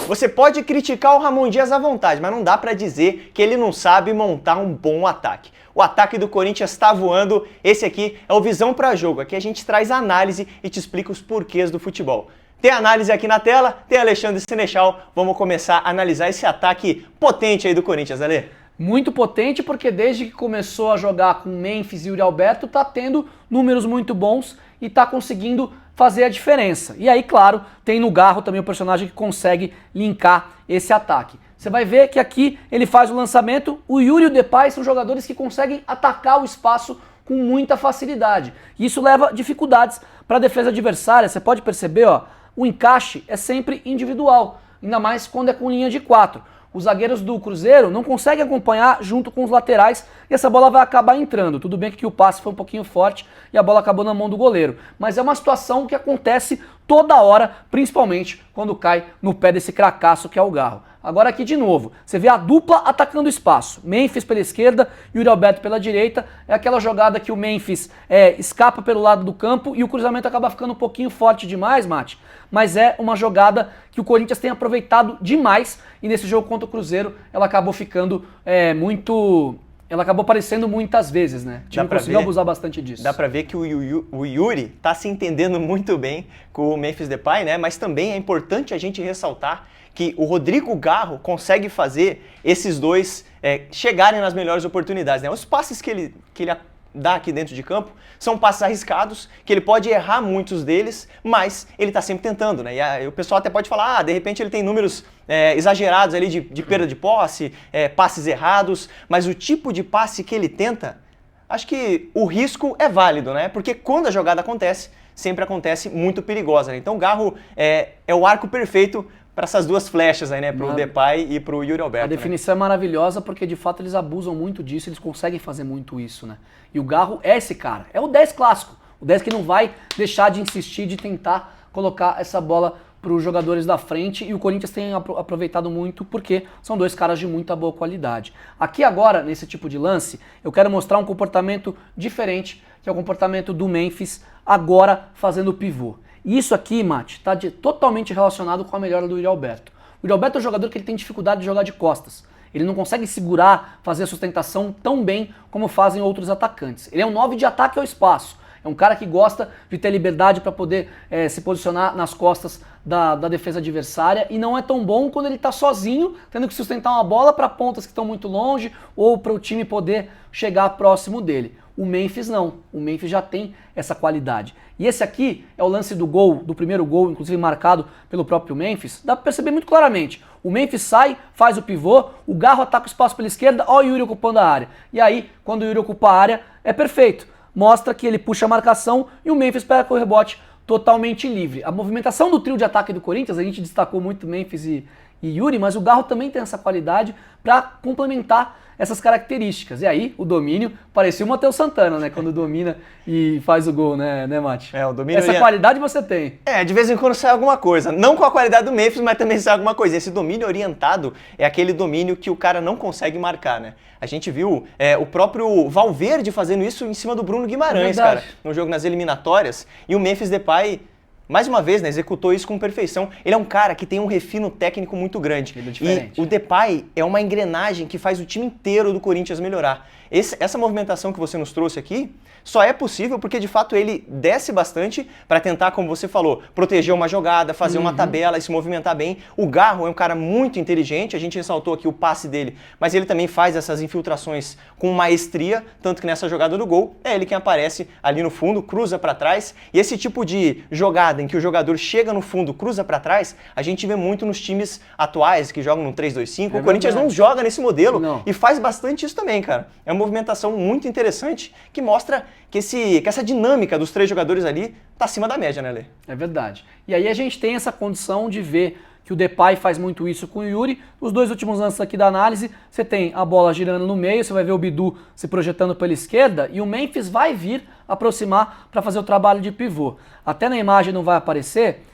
Você pode criticar o Ramon Dias à vontade, mas não dá pra dizer que ele não sabe montar um bom ataque. O ataque do Corinthians está voando. Esse aqui é o Visão para Jogo. Aqui a gente traz análise e te explica os porquês do futebol. Tem análise aqui na tela, tem Alexandre Senechal. Vamos começar a analisar esse ataque potente aí do Corinthians, Ale. Muito potente, porque desde que começou a jogar com Memphis e Yuri Alberto, tá tendo números muito bons e tá conseguindo fazer a diferença. E aí, claro, tem no Garro também o personagem que consegue linkar esse ataque. Você vai ver que aqui ele faz o lançamento, o Yuri e o Depay são jogadores que conseguem atacar o espaço com muita facilidade. E isso leva dificuldades para a defesa adversária. Você pode perceber, ó, o encaixe é sempre individual, ainda mais quando é com linha de 4. Os zagueiros do Cruzeiro não conseguem acompanhar junto com os laterais e essa bola vai acabar entrando. Tudo bem que o passe foi um pouquinho forte e a bola acabou na mão do goleiro. Mas é uma situação que acontece toda hora, principalmente quando cai no pé desse cracaço que é o Garro. Agora aqui de novo, você vê a dupla atacando o espaço. Memphis pela esquerda e o Yuri Alberto pela direita. É aquela jogada que o Memphis escapa pelo lado do campo e o cruzamento acaba ficando um pouquinho forte demais, Mate. Mas é uma jogada que o Corinthians tem aproveitado demais e nesse jogo contra o Cruzeiro ela acabou ficando ela acabou aparecendo muitas vezes, né? O time conseguiu abusar bastante disso. Dá pra ver que o Yuri tá se entendendo muito bem com o Memphis Depay, né? Mas também é importante a gente ressaltar que o Rodrigo Garro consegue fazer esses dois chegarem nas melhores oportunidades, né? Os passes que ele dá aqui dentro de campo são passes arriscados, que ele pode errar muitos deles, mas ele tá sempre tentando, né? E aí o pessoal até pode falar, de repente ele tem números exagerados ali de perda de posse, passes errados, mas o tipo de passe que ele tenta, acho que o risco é válido, né? Porque quando a jogada acontece, sempre acontece muito perigosa, né? Então o Garro é o arco perfeito para essas duas flechas aí, né? Pro Depay e pro Yuri Alberto. A definição é maravilhosa porque de fato eles abusam muito disso, eles conseguem fazer muito isso, né? E o Garro é esse cara, é o 10 clássico. O 10 que não vai deixar de insistir, de tentar colocar essa bola para os jogadores da frente e o Corinthians tem aproveitado muito porque são dois caras de muita boa qualidade. Aqui agora, nesse tipo de lance, eu quero mostrar um comportamento diferente, que é o comportamento do Memphis agora fazendo o pivô. E isso aqui, Mate, está totalmente relacionado com a melhora do Yuri Alberto. O Yuri Alberto é um jogador que ele tem dificuldade de jogar de costas. Ele não consegue segurar, fazer a sustentação tão bem como fazem outros atacantes. Ele é um 9 de ataque ao espaço. É um cara que gosta de ter liberdade para poder se posicionar nas costas da defesa adversária e não é tão bom quando ele está sozinho, tendo que sustentar uma bola para pontas que estão muito longe ou para o time poder chegar próximo dele. O Memphis não. O Memphis já tem essa qualidade. E esse aqui é o lance do gol, do primeiro gol, inclusive marcado pelo próprio Memphis. Dá para perceber muito claramente. O Memphis sai, faz o pivô, o Garro ataca o espaço pela esquerda, ó o Yuri ocupando a área. E aí, quando o Yuri ocupa a área, é perfeito. Mostra que ele puxa a marcação e o Memphis pega com o rebote totalmente livre. A movimentação do trio de ataque do Corinthians, a gente destacou muito Memphis e Yuri, mas o Garro também tem essa qualidade para complementar essas características. E aí, o domínio parecia o Matheus Santana, né? Quando domina e faz o gol, né Mate? O domínio essa qualidade você tem. De vez em quando sai alguma coisa. Não com a qualidade do Memphis, mas também sai alguma coisa. Esse domínio orientado é aquele domínio que o cara não consegue marcar, né? A gente viu o próprio Valverde fazendo isso em cima do Bruno Guimarães, cara, no jogo nas eliminatórias. E o Memphis Depay, mais uma vez, né, executou isso com perfeição. Ele é um cara que tem um refino técnico muito grande. E o Depay é uma engrenagem que faz o time inteiro do Corinthians melhorar. Essa movimentação que você nos trouxe aqui só é possível porque, de fato, ele desce bastante para tentar, como você falou, proteger uma jogada, fazer uma tabela e se movimentar bem. O Garro é um cara muito inteligente, a gente ressaltou aqui o passe dele, mas ele também faz essas infiltrações com maestria, tanto que nessa jogada do gol é ele quem aparece ali no fundo, cruza para trás. E esse tipo de jogada em que o jogador chega no fundo, cruza para trás, a gente vê muito nos times atuais que jogam no 3-2-5. O Corinthians não joga nesse modelo e faz bastante isso também, cara. É uma movimentação muito interessante que mostra que essa dinâmica dos três jogadores ali tá acima da média, né, Lê? É verdade. E aí a gente tem essa condição de ver que o Depay faz muito isso com o Yuri. Os dois últimos lances aqui da análise, você tem a bola girando no meio, você vai ver o Bidu se projetando pela esquerda e o Memphis vai vir aproximar para fazer o trabalho de pivô. Até na imagem não vai aparecer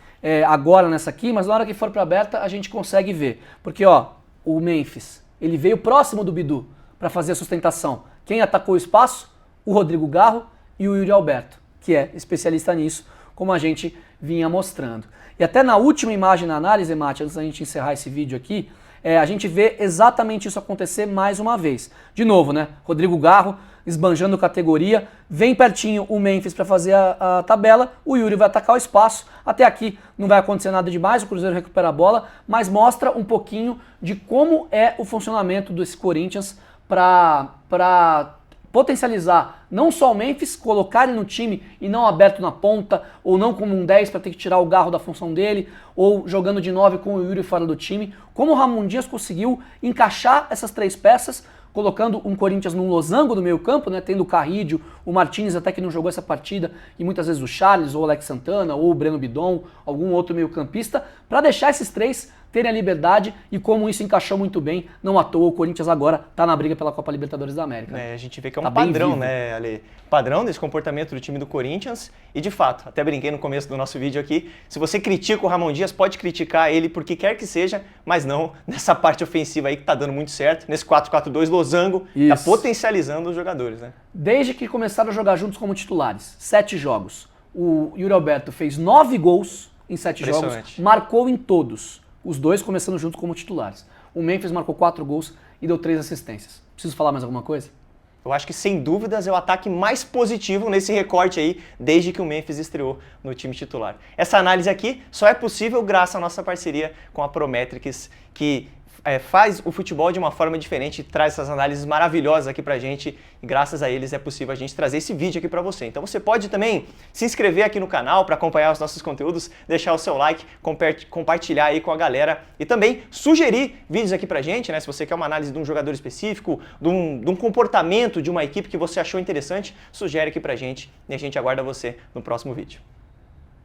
agora nessa aqui, mas na hora que for para aberta a gente consegue ver. Porque ó, o Memphis, ele veio próximo do Bidu para fazer a sustentação. Quem atacou o espaço? O Rodrigo Garro e o Yuri Alberto, que é especialista nisso, como a gente vinha mostrando. E até na última imagem na análise, Mate, antes da gente encerrar esse vídeo aqui, a gente vê exatamente isso acontecer mais uma vez. De novo, né? Rodrigo Garro esbanjando categoria, vem pertinho o Memphis para fazer a tabela, o Yuri vai atacar o espaço, até aqui não vai acontecer nada demais, o Cruzeiro recupera a bola, mas mostra um pouquinho de como é o funcionamento desse Corinthians para potencializar não só o Memphis, colocar ele no time e não aberto na ponta, ou não como um 10 para ter que tirar o Garro da função dele, ou jogando de 9 com o Yuri fora do time. Como o Ramon Dias conseguiu encaixar essas três peças, colocando um Corinthians num losango do meio campo, né, tendo o Carrídio, o Martins até que não jogou essa partida, e muitas vezes o Charles, ou o Alex Santana, ou o Breno Bidon, algum outro meio campista, para deixar esses três terem a liberdade, e como isso encaixou muito bem, não à toa o Corinthians agora está na briga pela Copa Libertadores da América. A gente vê que é um padrão, né, Ale? Padrão desse comportamento do time do Corinthians, e de fato, até brinquei no começo do nosso vídeo aqui, se você critica o Ramon Dias, pode criticar ele porque quer que seja, mas não nessa parte ofensiva aí que tá dando muito certo, nesse 4-4-2 losango, tá potencializando os jogadores, né? Desde que começaram a jogar juntos como titulares, 7 jogos, o Yuri Alberto fez 9 gols em 7 jogos, marcou em todos. Os dois começando juntos como titulares. O Memphis marcou 4 gols e deu 3 assistências. Preciso falar mais alguma coisa? Eu acho que, sem dúvidas, é o ataque mais positivo nesse recorte aí, desde que o Memphis estreou no time titular. Essa análise aqui só é possível graças à nossa parceria com a Prometrics, que faz o futebol de uma forma diferente e traz essas análises maravilhosas aqui pra gente, e graças a eles é possível a gente trazer esse vídeo aqui pra você. Então você pode também se inscrever aqui no canal para acompanhar os nossos conteúdos, deixar o seu like, compartilhar aí com a galera e também sugerir vídeos aqui pra gente, né? Se você quer uma análise de um jogador específico, de um comportamento de uma equipe que você achou interessante, sugere aqui pra gente e a gente aguarda você no próximo vídeo.